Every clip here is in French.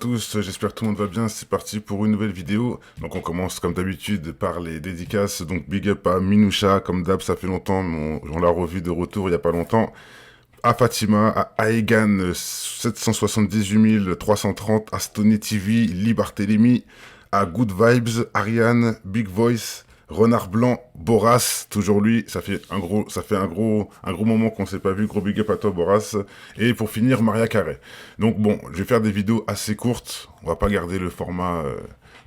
Tous, j'espère que tout le monde va bien, c'est parti pour une nouvelle vidéo. Donc on commence comme d'habitude par les dédicaces, donc big up à Minoucha, comme d'hab ça fait longtemps, mais on l'a revu de retour il y a pas longtemps. À Fatima, à Aegan 778 330, à Stony TV, Lee Barthélémy, à Good Vibes, Ariane, Big Voice, Renard Blanc, Boras, toujours lui, ça fait un gros moment qu'on s'est pas vu, gros big up à toi Boras. Et pour finir, Maria Carré. Donc bon, je vais faire des vidéos assez courtes, on va pas garder le format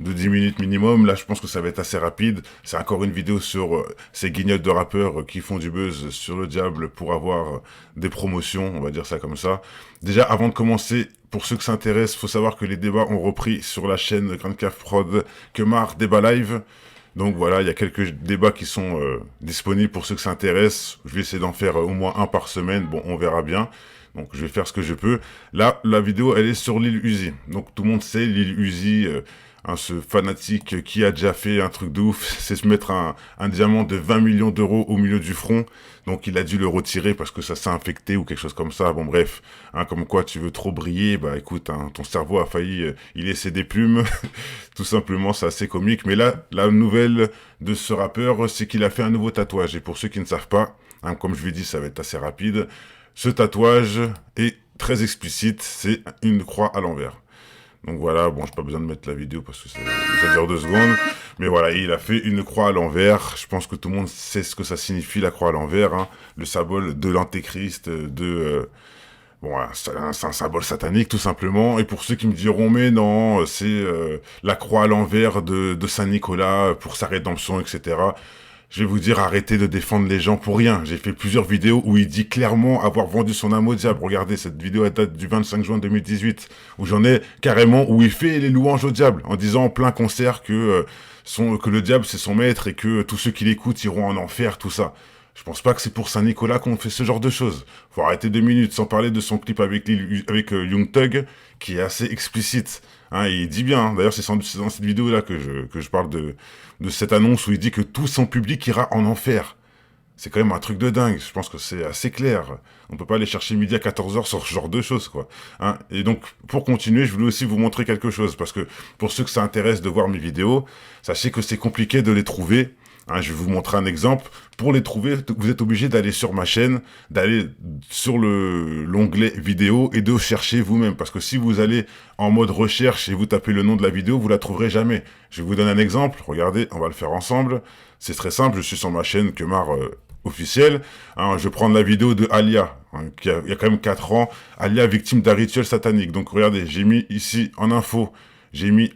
de 10 minutes minimum. Là, je pense que ça va être assez rapide. C'est encore une vidéo sur ces guignols de rappeurs qui font du buzz sur le diable pour avoir des promotions, on va dire ça comme ça. Déjà, avant de commencer, pour ceux que ça intéresse, faut savoir que les débats ont repris sur la chaîne Grand Caf Prod Kemar Débat Live. Donc voilà, il y a quelques débats qui sont disponibles pour ceux que ça intéresse. Je vais essayer d'en faire au moins un par semaine. Bon, on verra bien. Donc je vais faire ce que je peux. Là, la vidéo, elle est sur Lil Uzi. Donc tout le monde sait, Lil Uzi, ce fanatique qui a déjà fait un truc de ouf, c'est se mettre un diamant de 20 millions d'euros au milieu du front. Donc il a dû le retirer parce que ça s'est infecté ou quelque chose comme ça. Bon bref, comme quoi tu veux trop briller, bah écoute, ton cerveau a failli y laisser des plumes. Tout simplement, c'est assez comique. Mais là, la nouvelle de ce rappeur, c'est qu'il a fait un nouveau tatouage. Et pour ceux qui ne savent pas, comme je vous l'ai dit, ça va être assez rapide. Ce tatouage est très explicite, c'est une croix à l'envers. Donc voilà, bon, j'ai pas besoin de mettre la vidéo parce que ça dure 2 secondes. Mais voilà, il a fait une croix à l'envers. Je pense que tout le monde sait ce que ça signifie, la croix à l'envers. Le symbole de l'antéchrist, bon, voilà, c'est un symbole satanique, tout simplement. Et pour ceux qui me diront, mais non, c'est la croix à l'envers de Saint-Nicolas pour sa rédemption, etc. Je vais vous dire, arrêtez de défendre les gens pour rien. J'ai fait plusieurs vidéos où il dit clairement avoir vendu son âme au diable. Regardez, cette vidéo elle date du 25 juin 2018, où j'en ai carrément, où il fait les louanges au diable, en disant en plein concert que le diable c'est son maître et que tous ceux qui l'écoutent iront en enfer, tout ça. Je pense pas que c'est pour Saint-Nicolas qu'on fait ce genre de choses. Faut arrêter 2 minutes, sans parler de son clip avec Young Thug, qui est assez explicite. Il dit bien, d'ailleurs c'est dans cette vidéo-là que je parle de cette annonce où il dit que tout son public ira en enfer. C'est quand même un truc de dingue, je pense que c'est assez clair. On peut pas aller chercher midi à 14h sur ce genre de choses, quoi. Et donc, pour continuer, je voulais aussi vous montrer quelque chose, parce que pour ceux que ça intéresse de voir mes vidéos, sachez que c'est compliqué de les trouver. Je vais vous montrer un exemple. Pour les trouver, vous êtes obligé d'aller sur ma chaîne, d'aller sur l'onglet vidéo et de chercher vous-même. Parce que si vous allez en mode recherche et vous tapez le nom de la vidéo, vous la trouverez jamais. Je vous donne un exemple. Regardez, on va le faire ensemble. C'est très simple. Je suis sur ma chaîne Kemar officielle. Je vais prendre la vidéo de Alia, il y a quand même 4 ans. Alia victime d'un rituel satanique. Donc regardez, j'ai mis ici en info, j'ai mis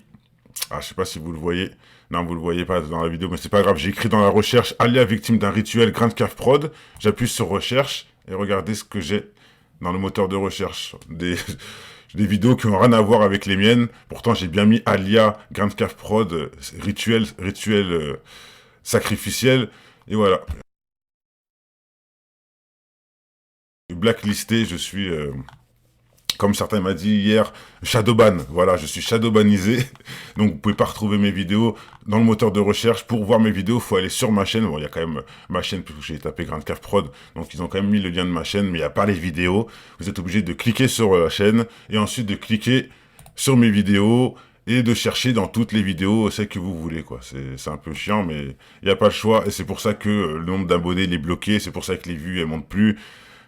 je sais pas si vous le voyez. Non, vous le voyez pas dans la vidéo, mais c'est pas grave. J'ai écrit dans la recherche Alia victime d'un rituel Grand Caf Prod. J'appuie sur recherche et regardez ce que j'ai dans le moteur de recherche. Des vidéos qui ont rien à voir avec les miennes. Pourtant, j'ai bien mis Alia Grand Caf Prod rituel sacrificiel. Et voilà. Blacklisté, je suis comme certains m'ont dit hier, shadowban. Voilà, je suis shadowbanisé. Donc, vous pouvez pas retrouver mes vidéos dans le moteur de recherche. Pour voir mes vidéos, faut aller sur ma chaîne. Bon, il y a quand même ma chaîne, puisque j'ai tapé Grand Caf Prod. Donc, ils ont quand même mis le lien de ma chaîne, mais il n'y a pas les vidéos. Vous êtes obligé de cliquer sur la chaîne et ensuite de cliquer sur mes vidéos et de chercher dans toutes les vidéos celles que vous voulez, quoi. C'est un peu chiant, mais il n'y a pas le choix. Et c'est pour ça que le nombre d'abonnés il est bloqué. C'est pour ça que les vues, elles montent plus.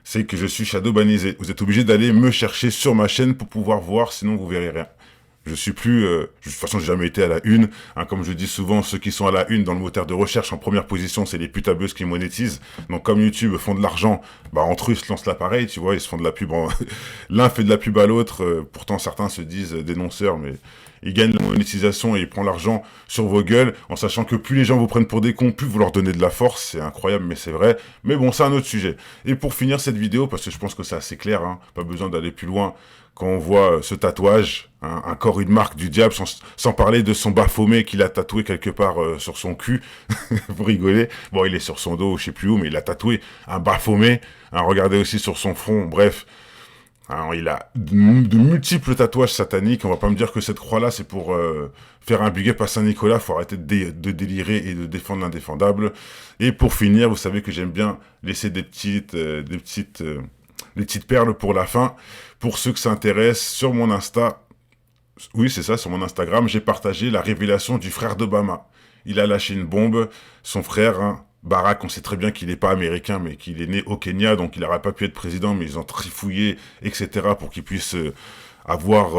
C'est que je suis shadowbanisé. Vous êtes obligé d'aller me chercher sur ma chaîne pour pouvoir voir, sinon vous verrez rien. Je suis plus... de toute façon, j'ai jamais été à la une. Comme je dis souvent, ceux qui sont à la une dans le moteur de recherche, en première position, c'est les putabeuses qui monétisent. Donc comme YouTube font de l'argent, entre eux, ils se lancent là pareil, tu vois, ils se font de la pub. L'un fait de la pub à l'autre. Pourtant, certains se disent dénonceurs, mais ils gagnent la monétisation et ils prennent l'argent sur vos gueules, en sachant que plus les gens vous prennent pour des cons, plus vous leur donnez de la force. C'est incroyable, mais c'est vrai. Mais bon, c'est un autre sujet. Et pour finir cette vidéo, parce que je pense que c'est assez clair, pas besoin d'aller plus loin, quand on voit ce tatouage, encore une marque du diable, sans parler de son Baphomet qu'il a tatoué quelque part sur son cul, vous rigolez. Bon, il est sur son dos, je sais plus où, mais il a tatoué un Baphomet. Regardez aussi sur son front, bref. Il a de multiples tatouages sataniques. On va pas me dire que cette croix-là, c'est pour faire un big up à Saint-Nicolas. Faut arrêter de délirer et de défendre l'indéfendable. Et pour finir, vous savez que j'aime bien laisser des petites perles pour la fin. Pour ceux que ça intéresse, sur mon Insta, Oui, c'est ça, sur mon Instagram, j'ai partagé la révélation du frère d'Obama. Il a lâché une bombe, son frère, hein, Barack, on sait très bien qu'il n'est pas américain, mais qu'il est né au Kenya, donc il n'aurait pas pu être président, mais ils ont trifouillé, etc., pour qu'il puisse avoir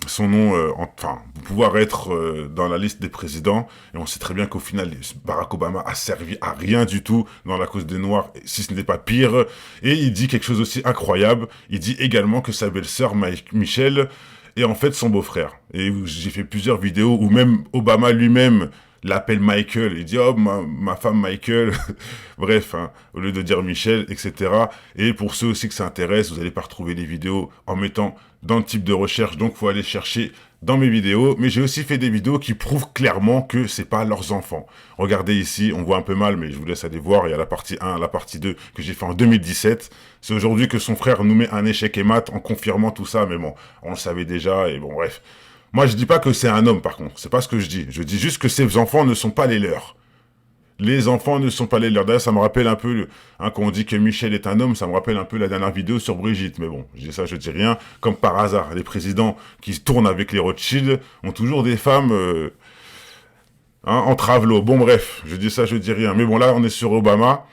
son nom, enfin, pouvoir être dans la liste des présidents. Et on sait très bien qu'au final, Barack Obama a servi à rien du tout dans la cause des Noirs, si ce n'est pas pire. Et il dit quelque chose aussi incroyable. Il dit également que sa belle-sœur, Michelle, est en fait son beau-frère. Et j'ai fait plusieurs vidéos où même Obama lui-même l'appelle Michael, il dit « Oh, ma femme Michael », bref, hein, au lieu de dire Michel, etc. Et pour ceux aussi que ça intéresse, vous n'allez pas retrouver les vidéos en mettant dans le type de recherche, donc il faut aller chercher dans mes vidéos. Mais j'ai aussi fait des vidéos qui prouvent clairement que c'est pas leurs enfants. Regardez ici, on voit un peu mal, mais je vous laisse aller voir, il y a la partie 1, la partie 2 que j'ai fait en 2017. C'est aujourd'hui que son frère nous met un échec et mat en confirmant tout ça, mais bon, on le savait déjà, et bon, bref. Moi, je dis pas que c'est un homme, par contre. C'est pas ce que je dis. Je dis juste que ces enfants ne sont pas les leurs. Les enfants ne sont pas les leurs. D'ailleurs, ça me rappelle un peu, hein, quand on dit que Michel est un homme, ça me rappelle un peu la dernière vidéo sur Brigitte. Mais bon, je dis ça, je dis rien. Comme par hasard, les présidents qui tournent avec les Rothschild ont toujours des femmes en travelot. Bon, bref, je dis ça, je dis rien. Mais bon, là, on est sur Obama.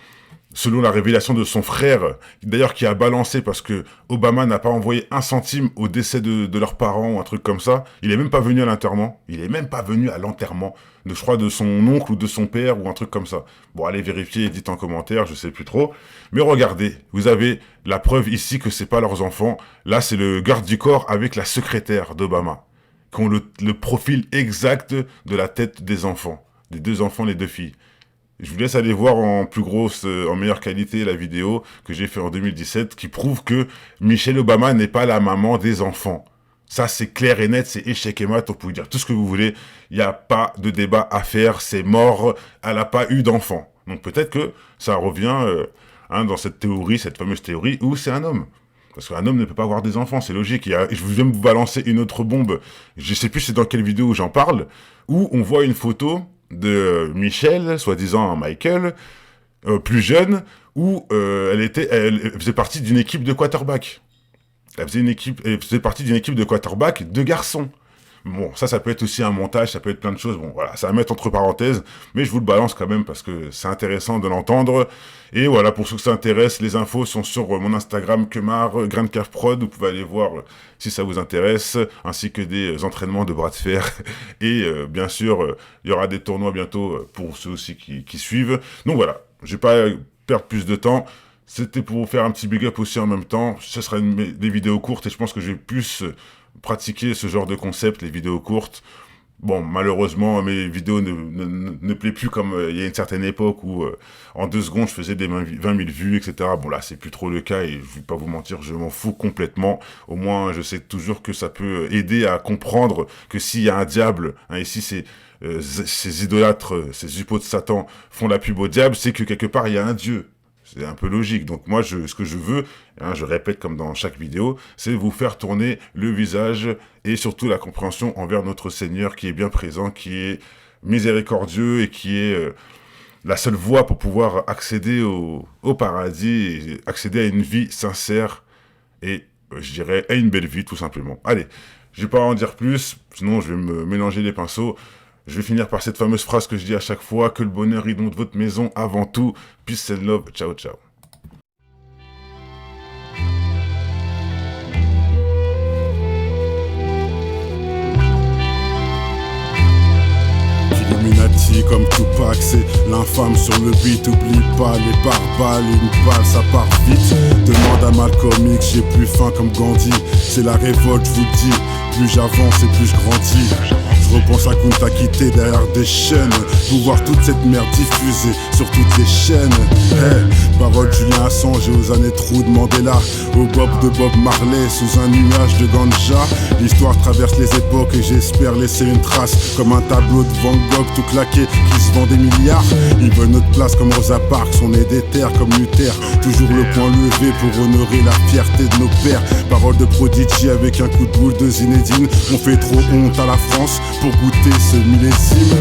Selon la révélation de son frère, d'ailleurs qui a balancé parce que Obama n'a pas envoyé 1 centime au décès de leurs parents ou un truc comme ça. Il est même pas venu à l'enterrement. Il est même pas venu à l'enterrement je crois, de son oncle ou de son père ou un truc comme ça. Bon, allez vérifier, dites en commentaire, je sais plus trop. Mais regardez, vous avez la preuve ici que c'est pas leurs enfants. Là, c'est le garde du corps avec la secrétaire d'Obama, qui ont le profil exact de la tête des enfants. Des 2 enfants, les 2 filles. Je vous laisse aller voir en plus grosse, en meilleure qualité la vidéo que j'ai fait en 2017 qui prouve que Michelle Obama n'est pas la maman des enfants. Ça, c'est clair et net, c'est échec et mat, on peut dire tout ce que vous voulez. Il n'y a pas de débat à faire, c'est mort, elle n'a pas eu d'enfant. Donc peut-être que ça revient dans cette théorie, cette fameuse théorie, où c'est un homme. Parce qu'un homme ne peut pas avoir des enfants, c'est logique. Je viens de vous balancer une autre bombe, je sais plus c'est dans quelle vidéo j'en parle, où on voit une photo de Michelle, soi-disant Michael, plus jeune, où elle faisait partie d'une équipe de quarterback. Elle faisait partie d'une équipe de quarterback de garçons. Bon, ça peut être aussi un montage, ça peut être plein de choses. Bon, voilà, ça va mettre entre parenthèses, mais je vous le balance quand même parce que c'est intéressant de l'entendre. Et voilà, pour ceux que ça intéresse, les infos sont sur mon Instagram, Kemar, GrandCaveProd. Vous pouvez aller voir si ça vous intéresse, ainsi que des entraînements de bras de fer. Et bien sûr, il y aura des tournois bientôt pour ceux aussi qui suivent. Donc voilà, je vais pas perdre plus de temps. C'était pour vous faire un petit big up aussi en même temps. Ce sera des vidéos courtes et je pense que je vais plus pratiquer ce genre de concept, les vidéos courtes. Bon, malheureusement, mes vidéos ne plaisent plus comme il y a une certaine époque où en 2 secondes, je faisais des 20 000 vues, etc. Bon, là, c'est plus trop le cas et je vais pas vous mentir, je m'en fous complètement. Au moins, je sais toujours que ça peut aider à comprendre que s'il y a un diable, hein, ici, ces idolâtres, ces hippos de Satan font la pub au diable, c'est que quelque part, il y a un Dieu. C'est un peu logique. Donc moi, ce que je veux, hein, je répète comme dans chaque vidéo, c'est vous faire tourner le visage et surtout la compréhension envers notre Seigneur qui est bien présent, qui est miséricordieux et qui est la seule voie pour pouvoir accéder au paradis et accéder à une vie sincère et, je dirais, à une belle vie tout simplement. Allez, je vais pas en dire plus, sinon je vais me mélanger les pinceaux. Je vais finir par cette fameuse phrase que je dis à chaque fois, que le bonheur inonde votre maison avant tout. Peace and love, ciao ciao. Illuminati comme Tupac, c'est l'infâme sur le beat. Oublie pas les barbales, une balle ça part vite. Demande à Malcolm X, j'ai plus faim comme Gandhi. C'est la révolte, je vous le dis, plus j'avance et plus je grandis. Je repense à Kunta Kinte derrière des chaînes, pour voir toute cette merde diffusée sur toutes les chaînes. Hey, parole Julien Assange et aux années trous de Mandela, au Bob de Bob Marley sous un nuage de ganja. L'histoire traverse les époques et j'espère laisser une trace, comme un tableau de Van Gogh tout claqué qui se vend des milliards. Ils veulent notre place comme Rosa Parks, on est des terres comme Luther. Toujours le point levé pour honorer la fierté de nos pères. Parole de Prodigy avec un coup de boule de Zinedine. On fait trop honte à la France pour goûter ce millésime.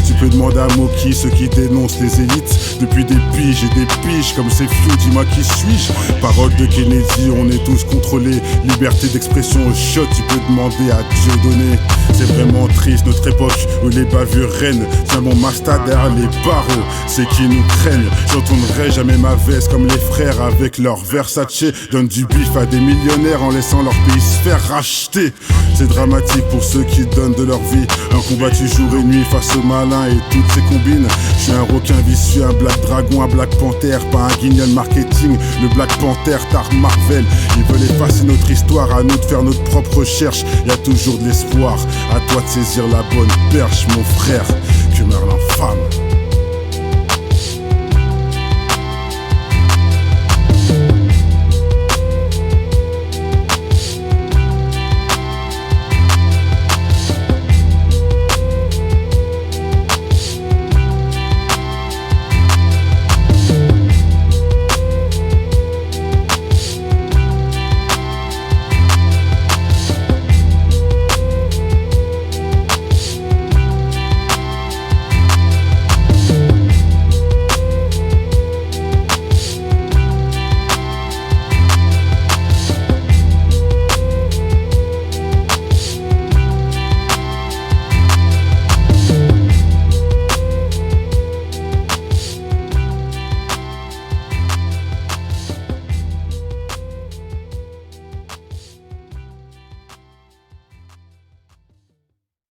Tu peux demander à Moki, ceux qui dénoncent les élites. Depuis des piges et des piges comme ces filles champion, dis-moi qui suis-je. Parole de Kennedy, on est tous contrôlés. Liberté d'expression au shot, tu peux demander à Dieu donné. C'est vraiment triste notre époque où les bavures règnent. Tiens mon master derrière les barreaux, c'est qui nous craignent. J'entendrai jamais ma veste comme les frères avec leur Versace. Donne du bif à des millionnaires en laissant leur pays se faire racheter. C'est dramatique pour ceux qui donnent de leur vie. Un combattu jour et nuit face aux malins et toutes ces combines. Je suis un requin vicieux, un Black Dragon, un Black Panther, pas un guignol marketing. Le Black Panther, Tar Marvel. Ils veulent effacer notre histoire, à nous de faire notre propre recherche. Y a toujours de l'espoir, à toi de saisir la bonne perche, mon frère. Que meurt l'infâme.